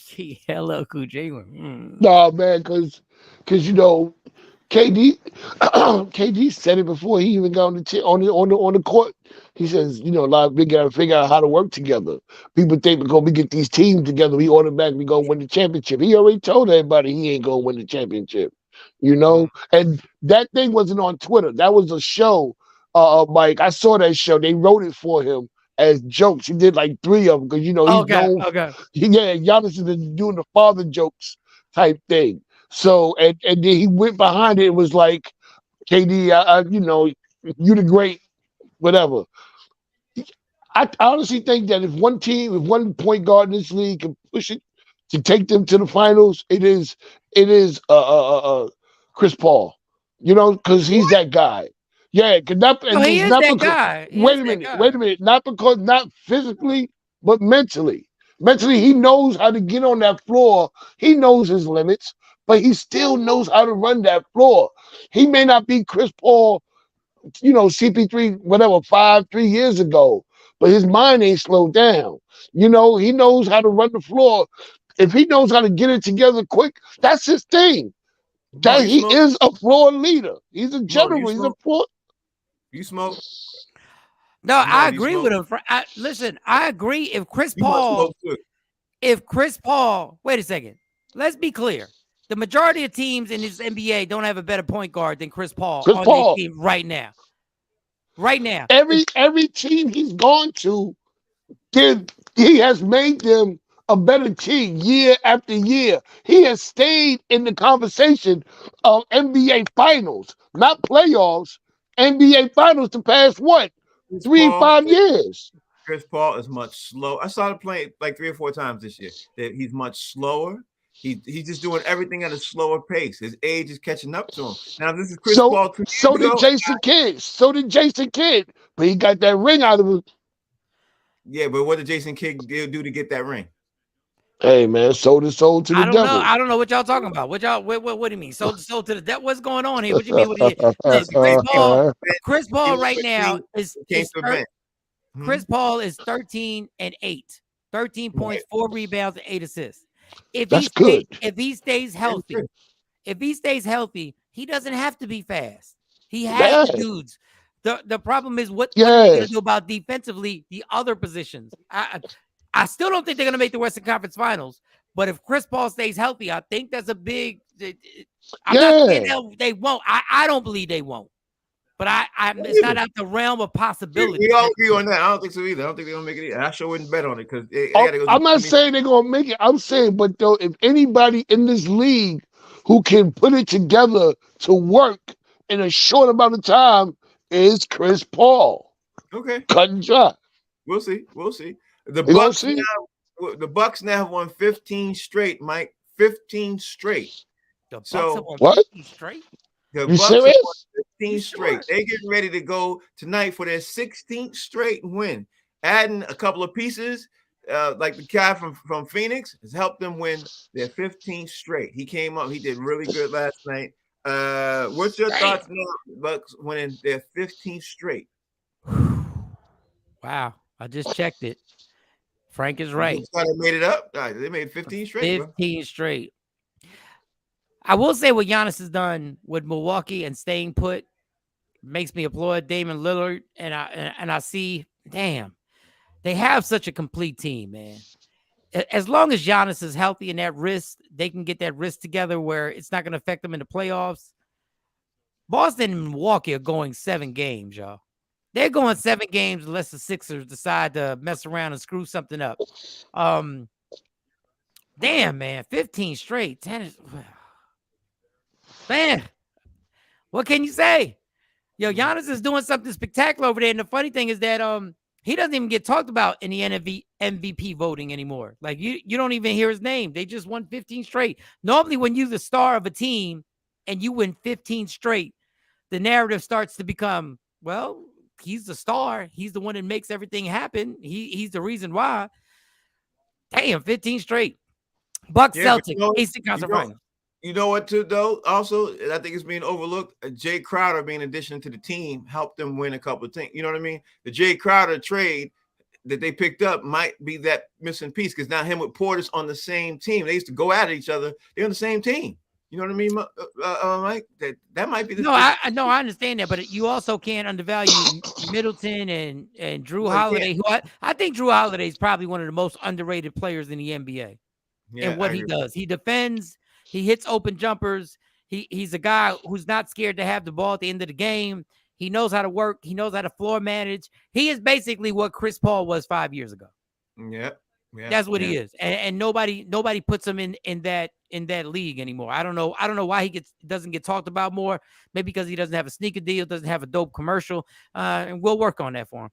He LL Cool J went, Nah, man, because you know KD KD said it before he even got on the court. He says, you know, a lot of we gotta figure out how to work together. People think because we get these teams together, we automatically gonna win the championship. He already told everybody he ain't gonna win the championship. You know, and that thing wasn't on Twitter. That was a show. Mike, I saw that show. They wrote it for him as jokes. He did like 3 of them because you know he's okay, known. okay. Yeah, Giannis is doing the father jokes type thing. So and then he went behind it. It was like KD, you know, you the great, whatever. I honestly think that if one team, if one point guard in this league can push it to take them to the finals, it is Chris Paul. You know, because he's that guy. Yeah, No, and he it's is not that because. guy. He Wait is a that minute, guy. wait a minute. Not physically, but mentally. Mentally, he knows how to get on that floor. He knows his limits, but he still knows how to run that floor. He may not be Chris Paul, you know, CP3, whatever, 3 years ago, but his mind ain't slowed down. You know, he knows how to run the floor. If he knows how to get it together quick, that's his thing. Mo, That you he smoke? is a floor leader. He's a Mo, you general. He's a smoke? floor. You smoke? No, Mo, I do you agree with smoke? him. Listen, I agree. If Chris You must Paul, smoke too. wait a second. Let's be clear. The majority of teams in this NBA don't have a better point guard than Chris Paul Chris on their Paul. team right now. Right now. Every team he's gone to, he has made them a better team year after year. He has stayed in the conversation of NBA finals, not playoffs, NBA finals the past what? Chris 3, Paul, 5 years. Chris Paul is much slow. I started playing like 3 or 4 times this year. That he's much slower. He's just doing everything at a slower pace. His age is catching up to him. Now this is Chris Paul 2 So years did ago. Jason Kidd. So did Jason Kidd. But he got that ring out of him. Yeah, but what did Jason Kidd do to get that ring? Hey man, sold his soul to the I don't know. devil. I don't know what y'all talking about. What do you mean? Sold the soul to the debt? What's going on here? What do you mean? Look, Chris Paul right now is Chris Paul is 13 and 8, 13 points, 4 rebounds, and 8 assists. That's good. If he stays healthy, he doesn't have to be fast. He has the dudes. The problem is what are they going to do about defensively the other positions? I still don't think they're going to make the Western Conference Finals. But if Chris Paul stays healthy, I think that's a big. I'm not saying they won't. I don't believe they won't. But it's not out the realm of possibility. We all agree on that. I don't think so either. I don't think they're gonna make it either. I sure wouldn't bet on it because I'm not saying they're gonna make it. I'm saying, but though, if anybody in this league who can put it together to work in a short amount of time is Chris Paul. Okay. Cut and dry. We'll see. The Bucks now have won 15 straight, Mike. 15 straight. The Bucks have won 15 straight? The Bucks serious? Have won 15 straight. They're getting ready to go tonight for their 16th straight win. Adding a couple of pieces, like the guy from Phoenix, has helped them win their 15th straight. He came up. He did really good last night. What's your thoughts now? Bucks winning their 15th straight. Wow. I just checked it. Frank is right. They made it up. They made 15 straight. 15 straight. I will say what Giannis has done with Milwaukee and staying put makes me applaud Damian Lillard. And I see, damn, they have such a complete team, man. As long as Giannis is healthy and that wrist, they can get that wrist together where it's not going to affect them in the playoffs. Boston and Milwaukee are going 7 games, y'all. They're going 7 games unless the Sixers decide to mess around and screw something up. Damn, man, 15 straight. 10 is, man, what can you say? Yo, Giannis is doing something spectacular over there. And the funny thing is that he doesn't even get talked about in the MVP voting anymore. Like you don't even hear his name. They just won 15 straight. Normally, when you're the star of a team and you win 15 straight, the narrative starts to become, well, he's the star. He's the one that makes everything happen. He's the reason why. Damn, 15 straight. Bucks Celtics, AC Conference Finals. You know what, too, though? Also, I think it's being overlooked. Jay Crowder being addition to the team helped them win a couple of things. You know what I mean? The Jay Crowder trade that they picked up might be that missing piece because now him with Portis on the same team. They used to go at each other. They're on the same team. You know what I mean, Mike? That might be the. No, I understand that, but you also can't undervalue Middleton and Drew Holiday. Who I think Drew Holiday is probably one of the most underrated players in the NBA. Yeah, and what he does, he defends. He hits open jumpers. He's a guy who's not scared to have the ball at the end of the game. He knows how to work. He knows how to floor manage. He is basically what Chris Paul was 5 years ago. Yeah. That's what he is. And nobody puts him in that league anymore. I don't know why he doesn't get talked about more. Maybe because he doesn't have a sneaker deal, doesn't have a dope commercial. And we'll work on that for him.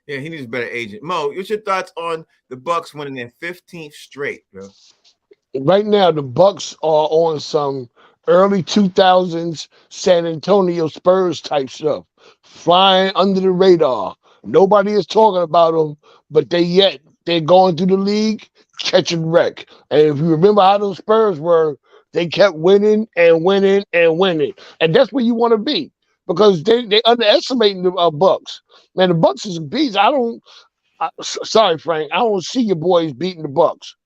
Yeah, he needs a better agent. Mo, what's your thoughts on the Bucks winning their 15th straight, bro? Right now, the Bucks are on some early 2000s San Antonio Spurs type stuff, flying under the radar. Nobody is talking about them, but they're going through the league, catching wreck. And if you remember how those Spurs were, they kept winning and winning and winning, and that's where you want to be because they underestimating the Bucks. Man, the Bucks is a beast. Sorry, Frank, I don't see your boys beating the Bucks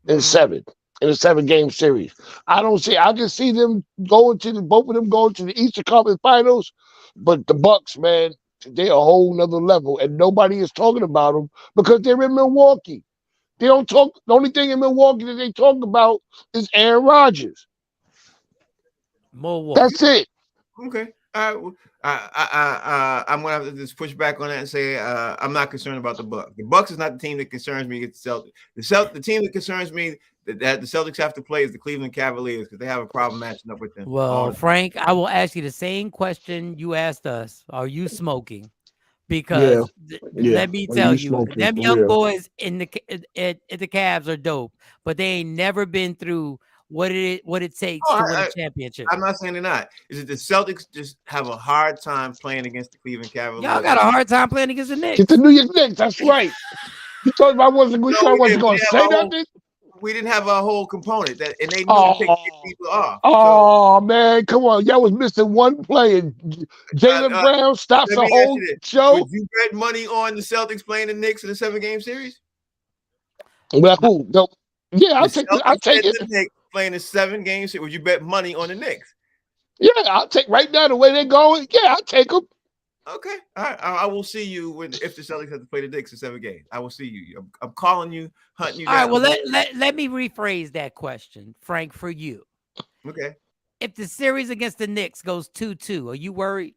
in 7. In a 7-game series. I can see them both of them going to the Eastern Conference Finals, but the Bucks, man, they're a whole nother level, and nobody is talking about them because they're in Milwaukee. They don't talk. The only thing in Milwaukee that they talk about is Aaron Rodgers. Milwaukee. That's it. Okay. I'm gonna have to just push back on that and say I'm not concerned about the Bucks. The Bucks is not the team that concerns me against the Celtics. The team that concerns me that the Celtics have to play is the Cleveland Cavaliers because they have a problem matching up with them. Well, Frank, I will ask you the same question you asked us. Are you smoking? Because let me tell you, them young boys at the Cavs are dope, but they ain't never been through what it takes to win a championship. I'm not saying they're not. Is it the Celtics just have a hard time playing against the Cleveland Cavaliers? Y'all got a hard time playing against the Knicks. It's the New York Knicks. That's right. You thought I wasn't going to say nothing? We didn't have a whole component and they knew to take people off. Oh, man, come on. Y'all was missing one player. Jaylen Brown stops the whole show. Would you bet money on the Celtics playing the Knicks in a 7-game series? Well, who? No. Yeah, I'll take it. The Knicks playing a 7-game series. Would you bet money on the Knicks? Yeah, I'll take right now the way they're going. Yeah, I'll take them. Okay, all right. I will see you if the Celtics have to play the Knicks in 7 games. I will see you. I'm calling you, hunting you down. All right, well, let me rephrase that question, Frank, for you. Okay. If the series against the Knicks goes 2-2, are you worried?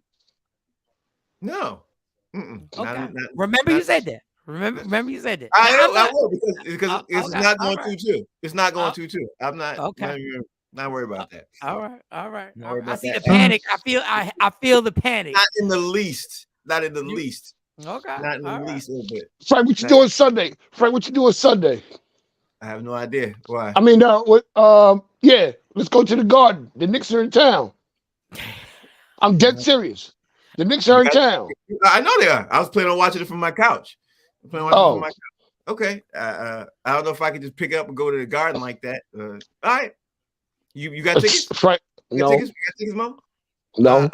No. Okay. Remember you said that. Remember you said that. I will because it's not going 2-2. It's not going 2-2. I'm not. Okay. Not worried about that. All right. I see the panic. I feel the panic. Not in the least. Not in the least. Okay. Not in the least little bit. Frank, what you doing Sunday? I have no idea. Why? I mean, yeah, let's go to the Garden. The Knicks are in town. I'm dead serious. The Knicks are in town. I know they are. I was planning on watching it from my couch. Okay. I don't know if I could just pick up and go to the Garden like that. All right. You got tickets? Frank, no. You got tickets, Mo? No.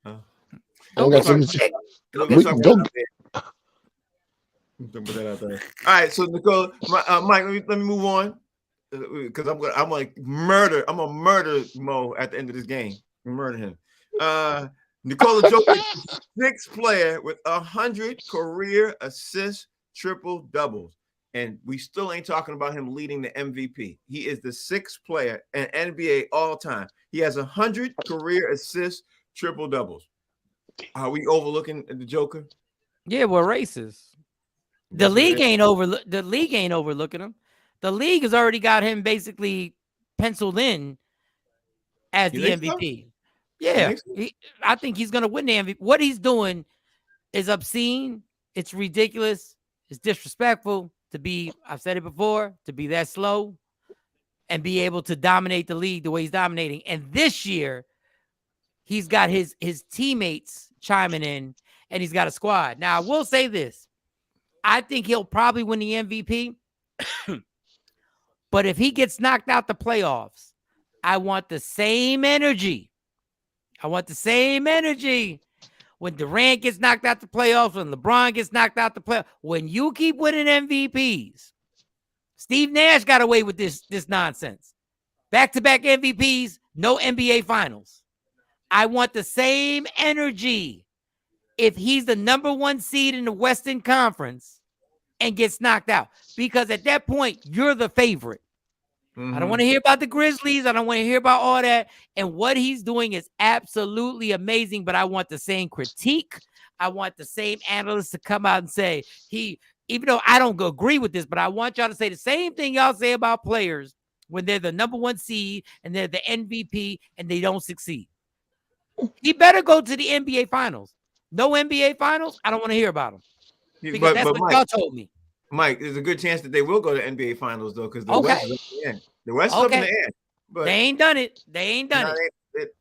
I don't got tickets. All right, so Nicole, Mike, let me move on because I'm gonna murder Mo at the end of this game. Murder him. Nikola Jokic, 6th player with 100 career assists, triple doubles. And we still ain't talking about him leading the MVP. He is the 6th player in NBA all time. He has 100 career assists, triple doubles. Are we overlooking the Joker? Yeah, we're racist. The league ain't overlooking him. The league has already got him basically penciled in as the MVP. So? Yeah, I think he's gonna win the MVP. What he's doing is obscene. It's ridiculous. It's disrespectful. I've said it before, to be that slow and be able to dominate the league the way he's dominating. And this year, he's got his teammates chiming in, and he's got a squad. Now, I will say this. I think he'll probably win the MVP. But if he gets knocked out the playoffs I want the same energy. I want the same energy when Durant gets knocked out the playoffs, when LeBron gets knocked out the playoffs. When you keep winning MVPs, Steve Nash got away with this nonsense. Back-to-back MVPs, no NBA Finals. I want the same energy if he's the number 1 seed in the Western Conference and gets knocked out. Because at that point, you're the favorite. I don't want to hear about the Grizzlies. I don't want to hear about all that. And what he's doing is absolutely amazing, but I want the same critique. I want the same analysts to come out and say, even though I don't agree with this, but I want y'all to say the same thing y'all say about players when they're the number 1 seed and they're the MVP and they don't succeed. He better go to the NBA Finals. No NBA Finals, I don't want to hear about him. Because that's what y'all told me. Mike, there's a good chance that they will go to NBA Finals, though, because the West is up in the end. The West is up in the end. But they ain't done it. They ain't done it.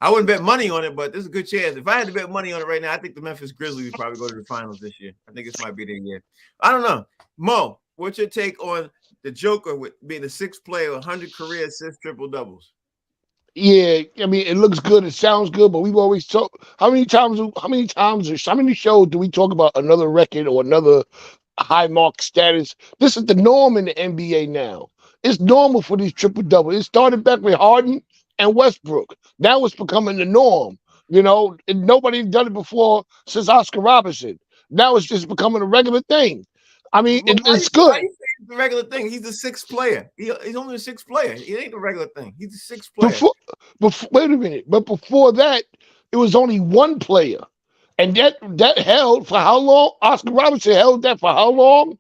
I wouldn't bet money on it, but there's a good chance. If I had to bet money on it right now, I think the Memphis Grizzlies would probably go to the finals this year. I think this might be their year. I don't know. Mo, what's your take on the Joker with being the 6th player, 100 career assists, triple doubles? Yeah, I mean, it looks good. It sounds good, but we've always talked. How many shows do we talk about another record or another high mark status? This is the norm in the NBA now. It's normal for these triple doubles. It started back with Harden and Westbrook. Now it's becoming the norm. You know, and nobody's done it before since Oscar Robertson. Now it's just becoming a regular thing. I mean, it's good. Why you say it's the regular thing? He's the 6th player. He's only the 6th player. It ain't the regular thing. He's the 6th player. Wait a minute. But before that, it was only 1 player. And that held for how long? Oscar Robertson held that for how long?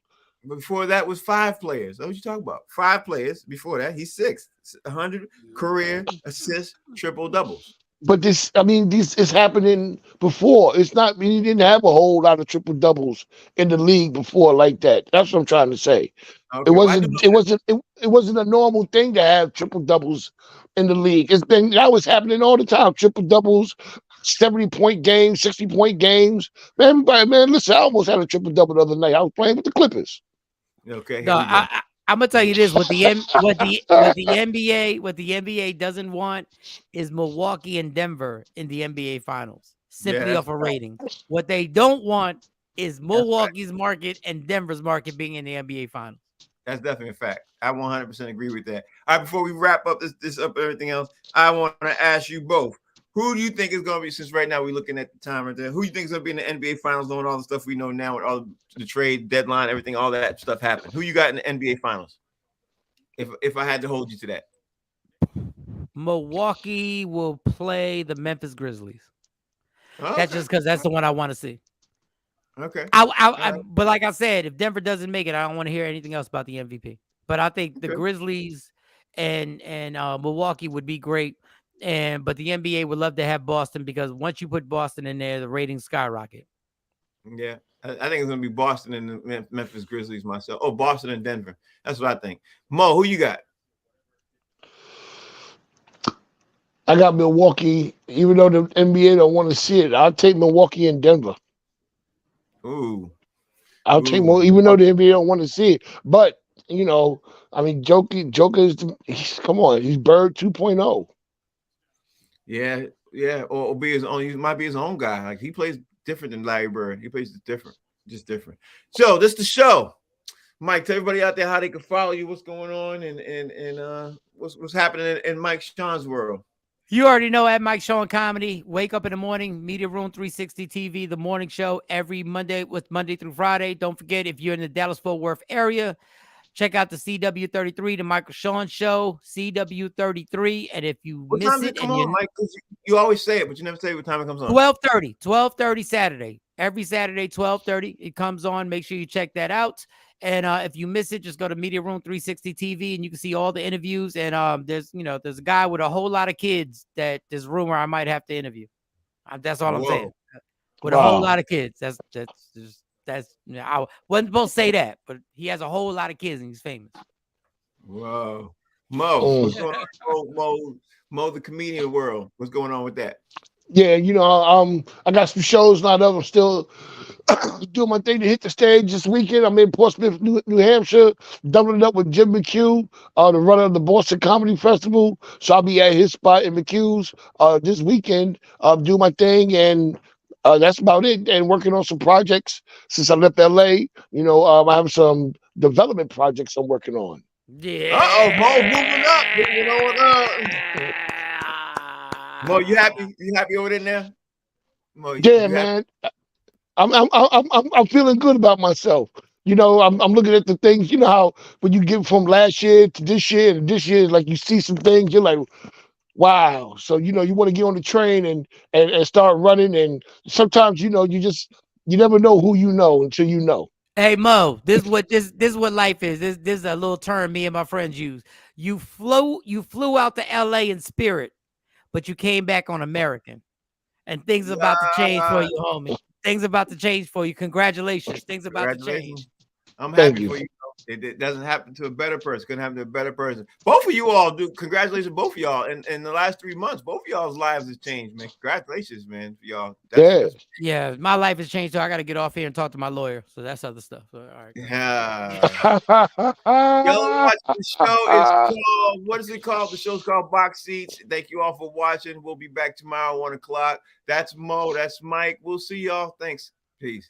Before that was 5 players. That's what you talking about. 5 players. Before that, he's 6th. 100 career assists, triple doubles. But this is happening before. It's not. He didn't have a whole lot of triple doubles in the league before like that. That's what I'm trying to say. Okay, it wasn't a normal thing to have triple doubles in the league. That was happening all the time. Triple doubles, 70-point games, 60-point games. Man, listen, I almost had a triple double the other night. I was playing with the Clippers. Okay. No, I'm gonna tell you this: what the NBA doesn't want is Milwaukee and Denver in the NBA Finals, simply off of rating. What they don't want is Milwaukee's market and Denver's market being in the NBA Finals. That's definitely a fact. I 100% agree with that. All right, before we wrap up this up everything else, I want to ask you both: who do you think is going to be? Since right now we're looking at the time right there, who do you think is going to be in the NBA Finals, knowing all the stuff we know now with all the trade deadline, everything, all that stuff happened? Who you got in the NBA Finals? If I had to hold you to that, Milwaukee will play the Memphis Grizzlies. Okay. That's just because that's the one I want to see. Okay. But like I said, if Denver doesn't make it, I don't want to hear anything else about the MVP. But I think the Grizzlies and Milwaukee would be great. But the NBA would love to have Boston because once you put Boston in there, the ratings skyrocket. Yeah, I think it's going to be Boston and the Memphis Grizzlies myself. Oh, Boston and Denver. That's what I think. Mo, who you got? I got Milwaukee, even though the NBA don't want to see it. I'll take Milwaukee and Denver. Ooh. I'll take more, even though the NBA don't want to see it. But, you know, I mean, Joker is, come on, he's Bird 2.0. Yeah. Or be his own. He might be his own guy. Like he plays different than Larry Bird. He plays different, just different. So this is the show. Mike, tell everybody out there how they can follow you, what's going on, and what's happening in Mike Sean's world. You already know at Mike Sean Comedy. Wake up in the morning, Media Room 360 TV, the morning show every Monday through Friday. Don't forget, if you're in the Dallas-Fort Worth area, check out the CW33, the Michael Sean Show, CW33. And if you what miss time it, come on, Mike? You always say it, but you never say what time it comes on. 12:30 Saturday. Every Saturday, 12:30, it comes on. Make sure you check that out. And if you miss it, just go to Media Room 360 TV and you can see all the interviews. And there's a guy with a whole lot of kids that there's rumor I might have to interview. That's all I'm saying. With a whole lot of kids. That's I wasn't supposed to say that, but he has a whole lot of kids and he's famous. Whoa. Mo, what's going on? Mo, the comedian world. What's going on with that? Yeah, I got some shows lined up. I'm still doing my thing to hit the stage this weekend. I'm in Portsmouth, New Hampshire, doubling up with Jim McHugh, the runner of the Boston Comedy Festival. So I'll be at his spot in McHugh's this weekend, doing my thing, and that's about it. And working on some projects since I left LA. You know, I have some development projects I'm working on. Yeah. Mo moving up. You know what? Mo, you happy? You happy over there now? Mo, Yeah, you happy? man. I'm feeling good about myself. You know, I'm looking at the things. You know how when you get from last year to this year, and this year, like you see some things, you're like, wow. So you know, you want to get on the train and start running. And sometimes, you know, you never know who you know until you know. Hey Mo, this is what life is. This is a little term me and my friends use. You flew out to LA in spirit, but you came back on American. And things about to change for you, homie. Things about to change for you. Congratulations. Things about to change. I'm Thank happy you. for you. It doesn't happen to a better person. Couldn't happen to a better person. Both of you all do. Congratulations, both of y'all. In the last 3 months, both of y'all's lives has changed, man. Congratulations, man, for y'all. Yeah, my life has changed, so I got to get off here and talk to my lawyer. So that's other stuff. So, all right. Y'all watch the show. It's called, what is it called? The show's called Box Seats. Thank you all for watching. We'll be back tomorrow, 1 o'clock. That's Mo. That's Mike. We'll see y'all. Thanks. Peace.